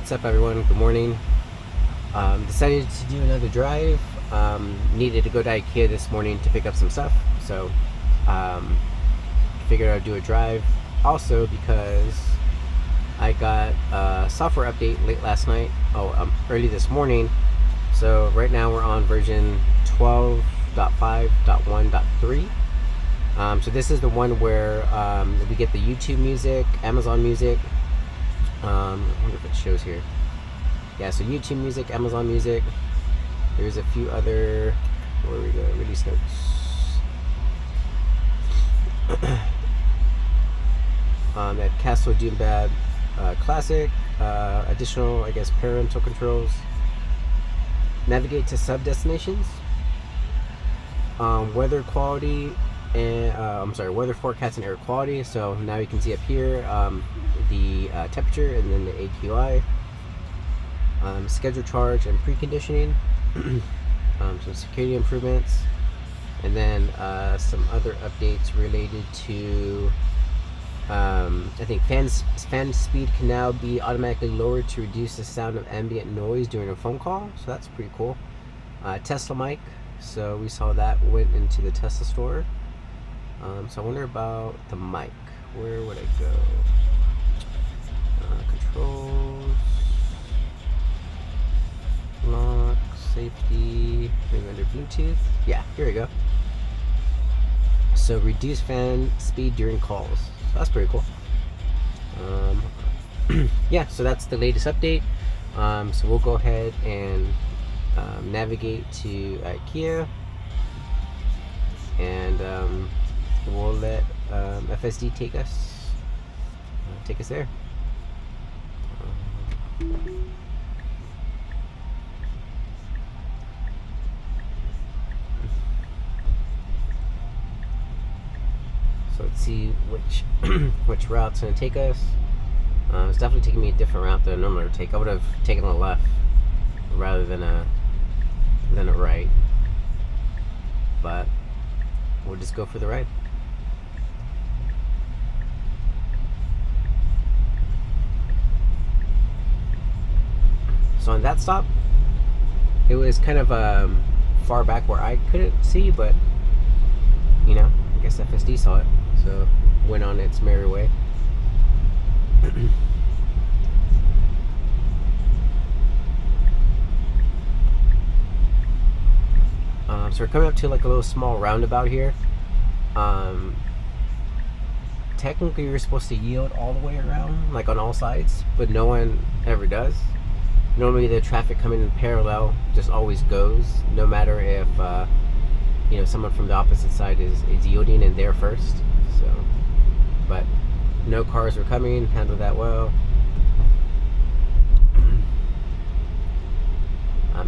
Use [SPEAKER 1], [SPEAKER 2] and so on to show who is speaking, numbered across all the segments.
[SPEAKER 1] What's up, everyone? Good morning. Decided to do another drive. Needed to go to IKEA this morning to pick up some stuff, so figured I'd do a drive. Also, because I got a software update late last night. Early this morning. So right now we're on version 12.5.1.3. So this is the one where we get the YouTube music, Amazon music. I wonder if it shows here. Yeah, so YouTube music, Amazon music. There's a few other. Where we go? Release notes. That Castle Doombad Classic. Additional, I guess, parental controls. Navigate to sub destinations. Weather quality and weather forecast and air quality. So now you can see up here the temperature and then the AQI. Schedule charge and preconditioning. Some security improvements, and then some other updates related to I think fan speed can now be automatically lowered to reduce the sound of ambient noise during a phone call, so that's pretty cool. Tesla mic, so we saw that went into the Tesla store. So I wonder about the mic. Where would I go? Controls, lock, safety, maybe under Bluetooth. Yeah, here we go. So reduce fan speed during calls. So that's pretty cool. Yeah, so that's the latest update. So we'll go ahead and navigate to IKEA, and we'll let FSD take us there. So let's see which route's going to take us. It's definitely taking me a different route than I normally would take. I would have taken a left rather than a right, but we'll just go for the ride. So on that stop, it was kind of far back where I couldn't see, but I guess FSD saw it, so went on its merry way. So we're coming up to like a little small roundabout here. Technically you're supposed to yield all the way around, like on all sides, but no one ever does. Normally the traffic coming in parallel just always goes, no matter if someone from the opposite side is yielding and they're first. So, but no cars were coming, handled that well.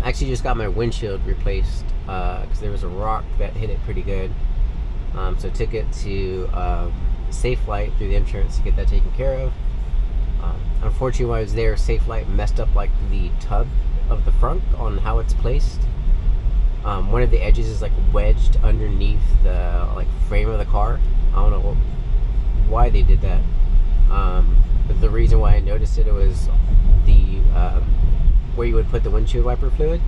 [SPEAKER 1] Actually just got my windshield replaced because there was a rock that hit it pretty good. So took it to Safe Light through the insurance to get that taken care of. Unfortunately, while I was there, Safe Light messed up like the tub of the front on how it's placed. One of the edges is like wedged underneath the frame of the car. I don't know why they did that. But the reason why I noticed it was the where you would put the windshield wiper fluid.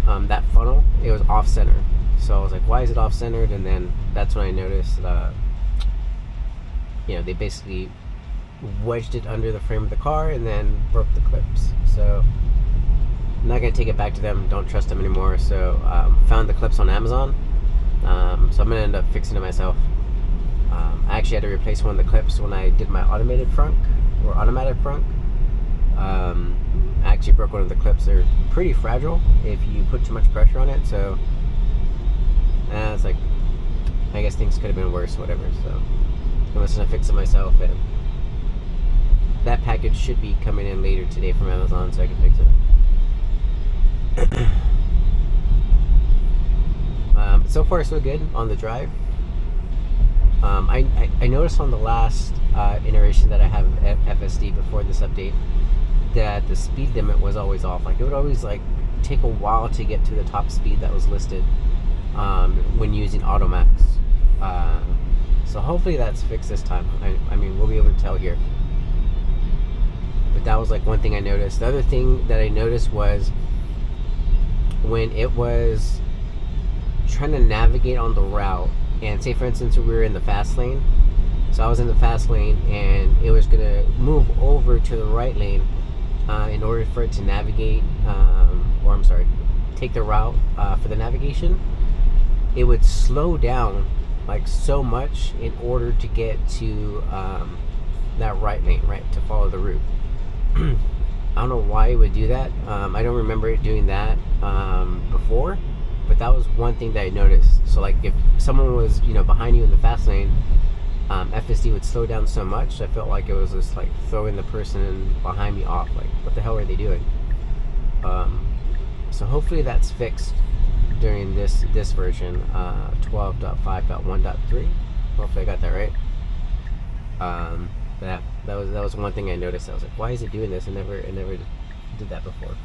[SPEAKER 1] That funnel, it was off center. So I was like, why is it off centered? And then that's when I noticed they basically wedged it under the frame of the car and then broke the clips. So I'm not gonna take it back to them. Don't trust them anymore. So found the clips on Amazon. So I'm gonna end up fixing it myself. I actually had to replace one of the clips when I did my automatic front. I actually broke one of the clips. They're pretty fragile if you put too much pressure on it. So it's like, I guess things could have been worse, whatever. So I'm just gonna fix it myself, and that package should be coming in later today from Amazon, so I can fix it. So far so good on the drive. I noticed on the last iteration that I have FSD before this update that the speed limit was always off. Like it would always take a while to get to the top speed that was listed when using Automax. So hopefully that's fixed this time. I mean, we'll be able to tell here. But that was like one thing I noticed. The other thing that I noticed was when it was trying to navigate on the route, and say for instance we were in the fast lane, so I was in the fast lane and it was gonna move over to the right lane in order for it to navigate, or I'm sorry, take the route for the navigation. It would slow down like so much in order to get to that right lane, right, to follow the route. I don't know why it would do that. I don't remember it doing that before, but that was one thing that I noticed. So like if someone was behind you in the fast lane, FSD would slow down so much. I felt like it was just like throwing the person behind me off. Like, what the hell are they doing? So hopefully that's fixed during this version, 12.5.1.3. Hopefully I got that right. That was one thing I noticed. I was like, why is it doing this? It never did that before.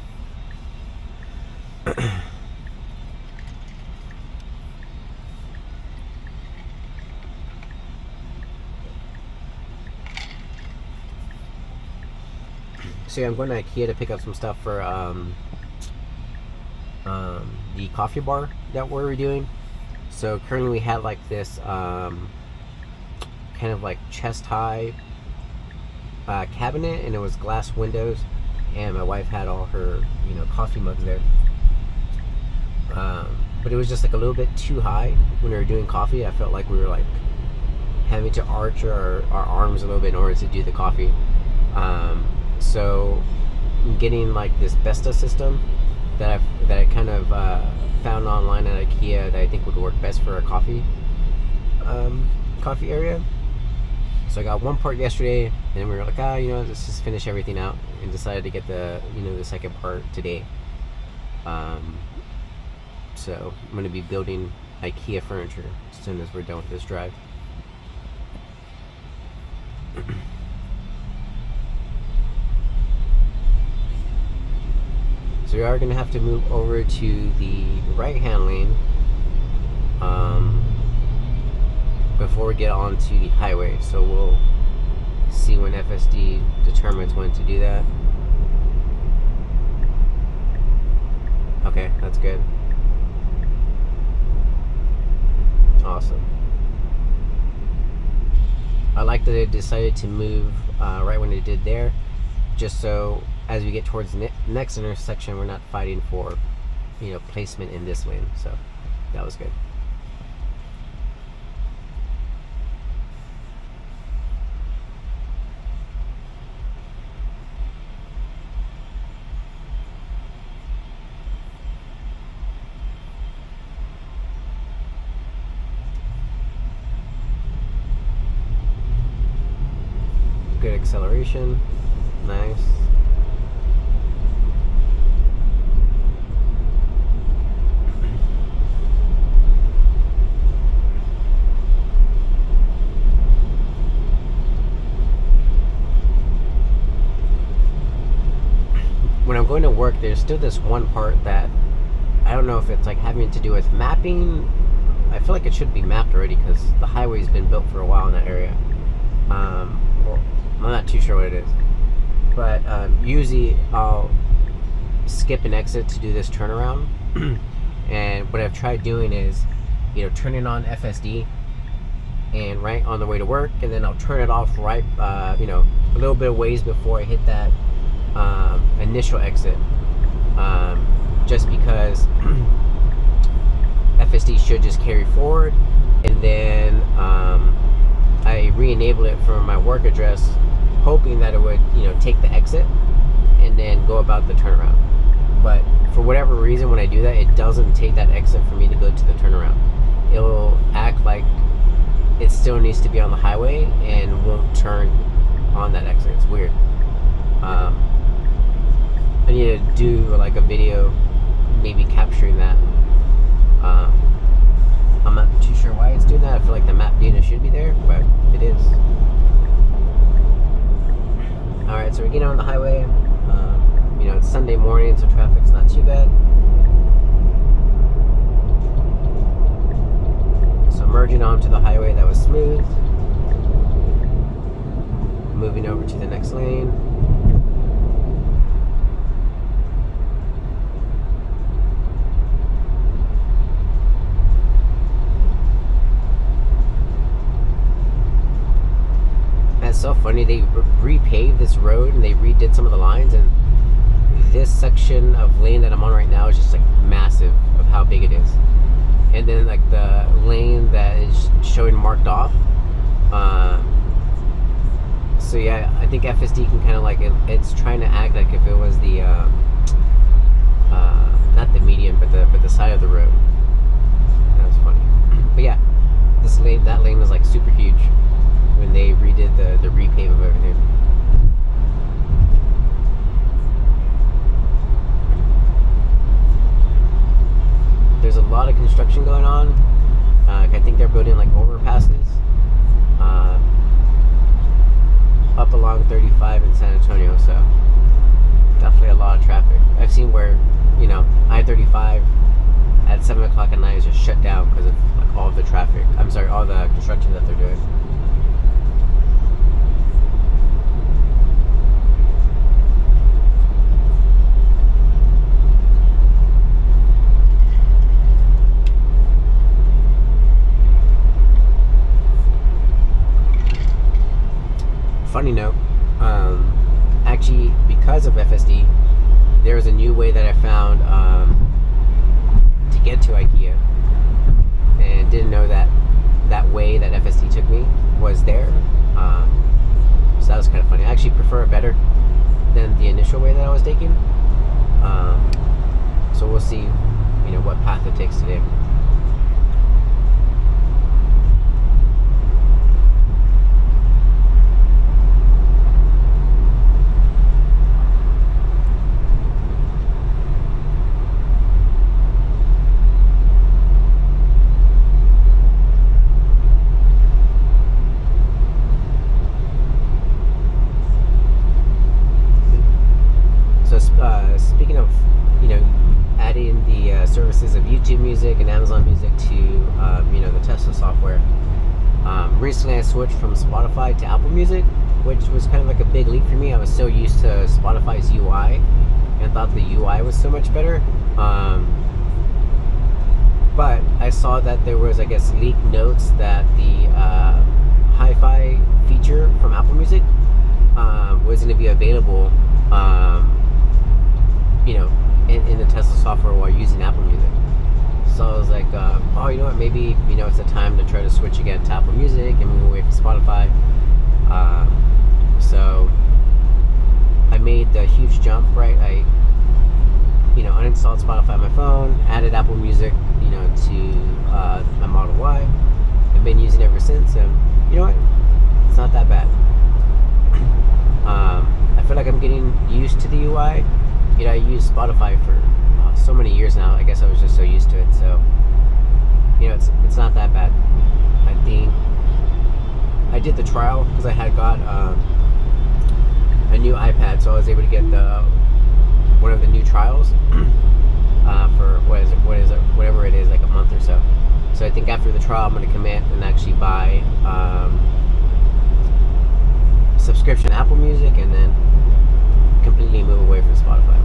[SPEAKER 1] So yeah, I'm going to IKEA to pick up some stuff for the coffee bar that we're doing. So currently we had like this kind of like chest high cabinet, and it was glass windows, and my wife had all her coffee mugs there. But it was just like a little bit too high when we were doing coffee. I felt like we were like having to arch our arms a little bit in order to do the coffee. So I'm getting like this Besta system that I kind of found online at IKEA that I think would work best for a coffee area. So I got one part yesterday, and then we were like, let's just finish everything out, and decided to get the the second part today. So I'm going to be building IKEA furniture as soon as we're done with this drive. So we are going to have to move over to the right-hand lane before we get onto the highway. So we'll see when FSD determines when to do that. Okay, that's good. Awesome. I like that they decided to move right when they did there, just so as we get towards the next intersection, we're not fighting for placement in this lane. So that was good. Good acceleration. Nice. When I'm going to work, there's still this one part that I don't know if it's like having to do with mapping. I feel like it should be mapped already because the highway's been built for a while in that area. Well, I'm not too sure what it is, but usually I'll skip an exit to do this turnaround. And what I've tried doing is turning on FSD and right on the way to work, and then I'll turn it off right a little bit of ways before I hit that initial exit, just because FSD should just carry forward, and then I re-enable it from my work address, hoping that it would take the exit and then go about the turnaround. But for whatever reason, when I do that, it doesn't take that exit for me to go to the turnaround. It'll act like it still needs to be on the highway and won't turn on that exit. It's weird. I need to do like a video maybe capturing that. I'm not too sure why it's doing that. I feel like the map data should be there, but it is. Alright, so we're getting on the highway. It's Sunday morning, so traffic's not too bad. So merging onto the highway, that was smooth. Moving over to the next lane. funny. They repaved this road and they redid some of the lines, and this section of lane that I'm on right now is just like massive of how big it is. And then like the lane that is showing marked off. So yeah, I think FSD can kind of like it's trying to act like if it was the not the median, but the side of the road. That was funny. But yeah, that lane was like super huge when they redid the repave of everything. There's a lot of construction going on. I think they're building like overpasses up along 35 in San Antonio, so definitely a lot of traffic. I've seen where, I-35 at 7 o'clock at night is just shut down because of like all the traffic. I'm sorry, all the construction that they're doing. Funny note, actually, because of FSD, there was a new way that I found to get to IKEA, and didn't know that way that FSD took me was there. So that was kind of funny. I actually prefer it better than the initial way that I was taking. So we'll see, what path it takes today. Speaking of, adding the services of YouTube Music and Amazon Music to, the Tesla software, recently I switched from Spotify to Apple Music, which was kind of like a big leap for me. I was so used to Spotify's UI and thought the UI was so much better. But I saw that there was, I guess, leaked notes that the hi-fi feature from Apple Music was going to be available in the Tesla software while using Apple Music. So I was like, you know what, maybe, it's a time to try to switch again to Apple Music and move away from Spotify. So I made the huge jump, right? I, uninstalled Spotify on my phone, added Apple Music, to my Model Y. I've been using it ever since, and you know what? It's not that bad. I feel like I'm getting used to the UI. I use Spotify for so many years now. I guess I was just so used to it. So, it's not that bad. I think I did the trial because I had got a new iPad, so I was able to get one of the new trials for whatever it is, like a month or so. So I think after the trial, I'm going to commit and actually buy subscription Apple Music, and then completely move away from Spotify.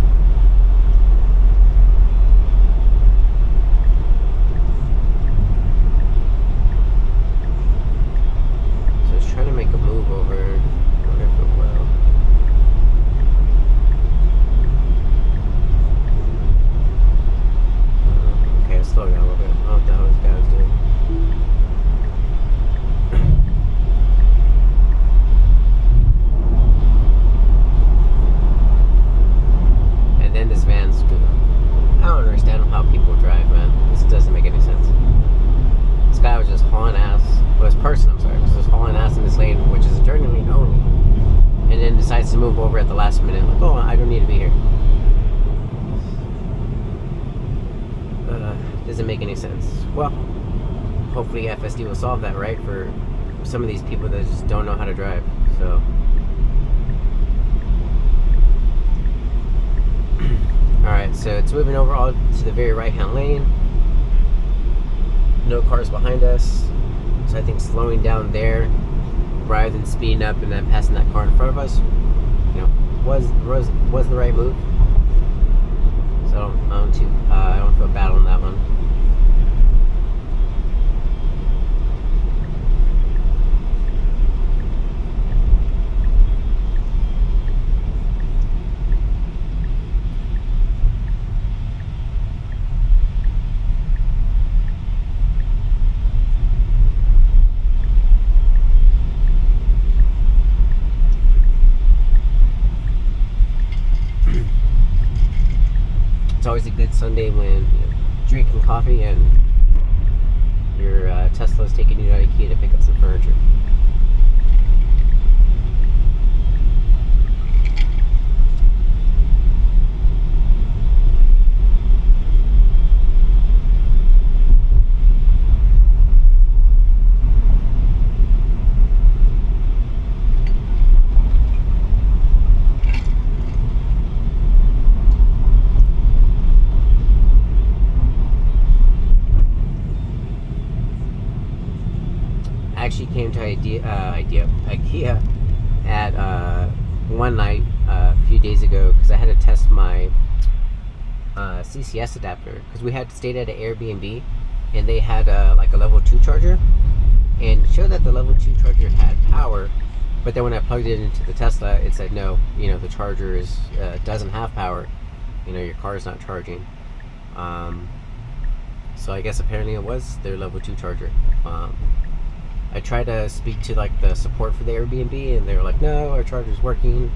[SPEAKER 1] So I was trying to make a move over. I wonder if it will. Okay, slow down a little bit. I don't know what the hell this guy was doing. This van's good. I don't understand how people drive, man. This doesn't make any sense. This guy was just hauling ass. Well, this person, I'm sorry, was just hauling ass in this lane, which is a turning lane only, and then decides to move over at the last minute. Like, oh, I don't need to be here. Doesn't make any sense. Well, hopefully FSD will solve that, right? For some of these people that just don't know how to drive. So. Alright, so it's moving over all to the very right-hand lane. No cars behind us. So I think slowing down there rather than speeding up and then passing that car in front of us, was the right move. So I don't feel bad on that one. It's always a good Sunday when you're drinking coffee and your Tesla's taking you to IKEA to pick up some furniture. Actually came to IKEA at one night a few days ago because I had to test my CCS adapter because we had stayed at an Airbnb and they had like a level 2 charger, and it showed that the level 2 charger had power, but then when I plugged it into the Tesla it said no, the charger doesn't have power, your car is not charging. So I guess apparently it was their level 2 charger. I tried to speak to like the support for the Airbnb and they were like, no, our charger's working.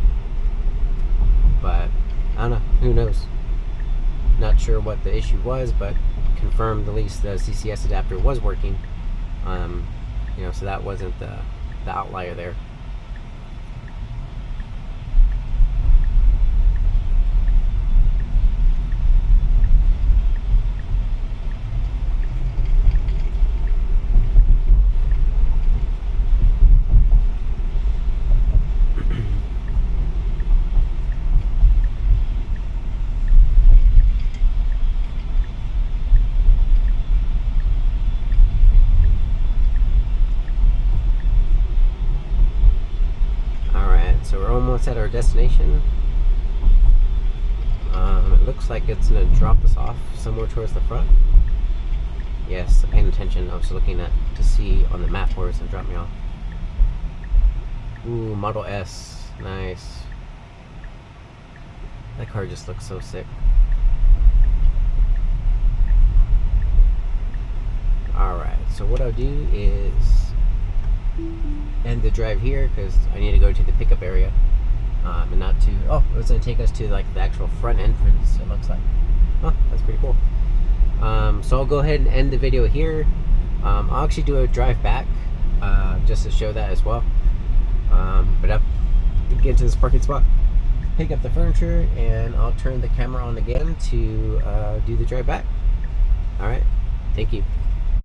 [SPEAKER 1] But I don't know, who knows? Not sure what the issue was, but confirmed at least the CCS adapter was working. So that wasn't the outlier there. So we're almost at our destination. It looks like it's going to drop us off somewhere towards the front. Yes, I'm paying attention. I was looking to see on the map where it's going to drop me off. Ooh, Model S. Nice. That car just looks so sick. Alright, so what I'll do is end the drive here because I need to go to the pickup area, and not to. Oh, it's going to take us to like the actual front entrance. It looks like. Huh, that's pretty cool. So I'll go ahead and end the video here. I'll actually do a drive back, just to show that as well. But up, get to this parking spot, pick up the furniture, and I'll turn the camera on again to do the drive back. All right, thank you.